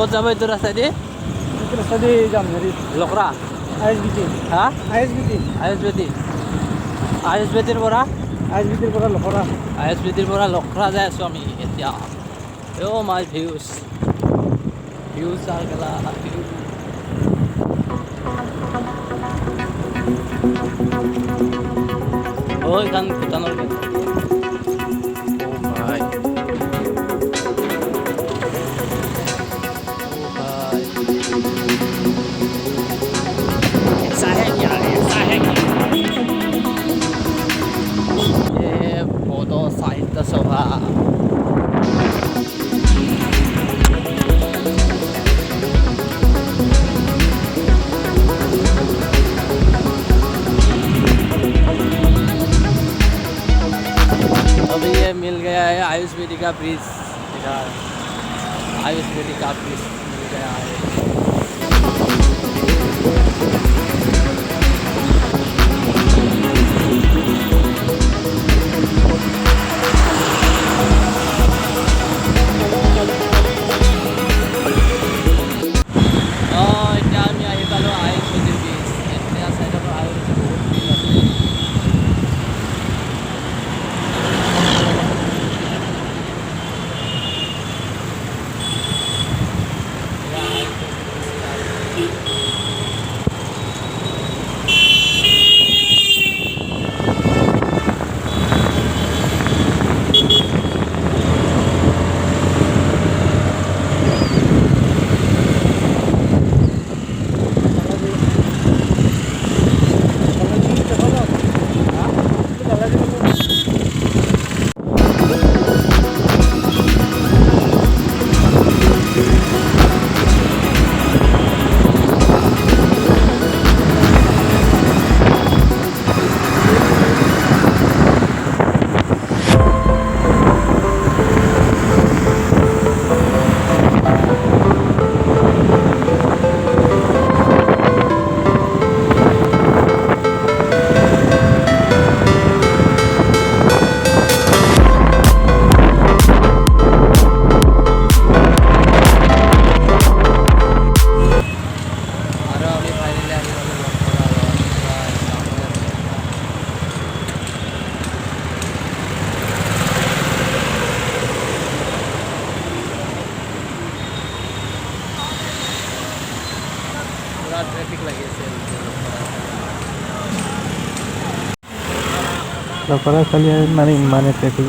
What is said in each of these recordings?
ক'ত যাব এইটো ৰাস্তা দি যাম হেৰি লকৰা ISBT হা ISBT ISBTৰ পৰা ISBTৰ পৰা লখৰা ISBTৰ পৰা লখৰা যাই আছোঁ আমি এতিয়া মাই ভিউজ আৰু গেলা এইখন ভূটানৰ গেট ভাই फोटो साहित्य सभा अभी ये मिल गया है आयुष्वेदी का ब्रिज इधर आयुष्वेदी का ब्रिज मिल गया है ट्रैफिक लगे লখৰা খালি মানে ইমানে ট্ৰেফিক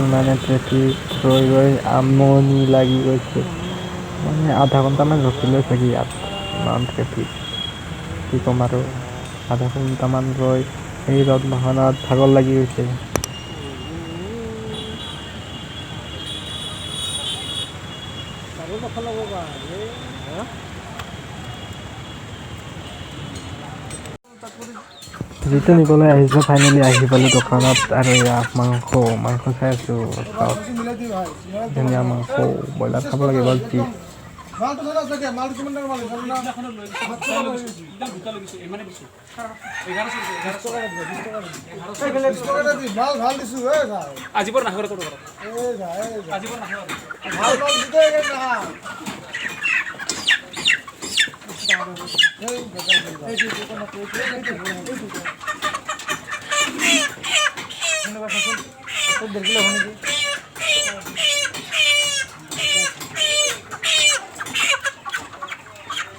ৰৈ আমনি লাগি গৈছে মানে আধা ঘণ্টামান ৰখিলে চাগে ইয়াত ইমান ট্ৰেফিক কি ক'ম আৰু আধা ঘণ্টামান ৰৈ এই ৰ'দ মহানত ভাগৰ লাগি গৈছে যিটো নিবলৈ আহিছোঁ ফাইনেলি আহি পালোঁ দোকানত আৰু এয়া মাংস চাই আছোঁ ধুনীয়া মাংস ব্ৰইলাৰ খাব লাগিব কি আজিবৰ নাখাব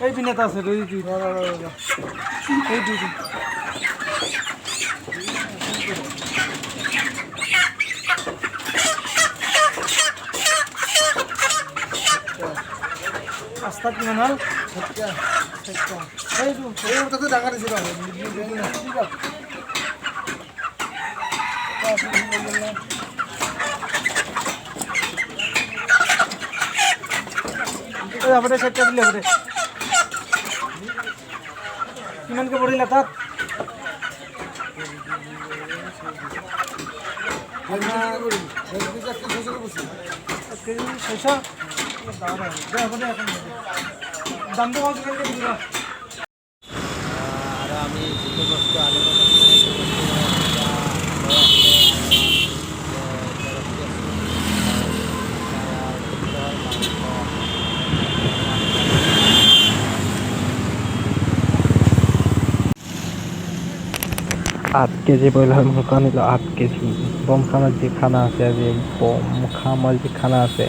এই পিনে এটা আছে ৰাস্তাত কিমান হ'ল এইটো ডাঙৰ দিছিল আপদে চেষ্টা দিলে আপদে কিমানকে পড়িলা তাত দামটো কম দিবা আৰু আমি যিটো বস্তু আনিব 8 কেজি ব্ৰইলাৰ মাংস আনিলোঁ 8 কেজি বম খামৰ যি খানা আছে আজি বম খামৰ যি খানা আছে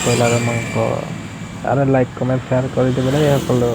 ব্ৰইলাৰৰ মাংস আৰু লাইক কমেণ্ট শ্বেয়াৰ কৰি দিব দেই সকলো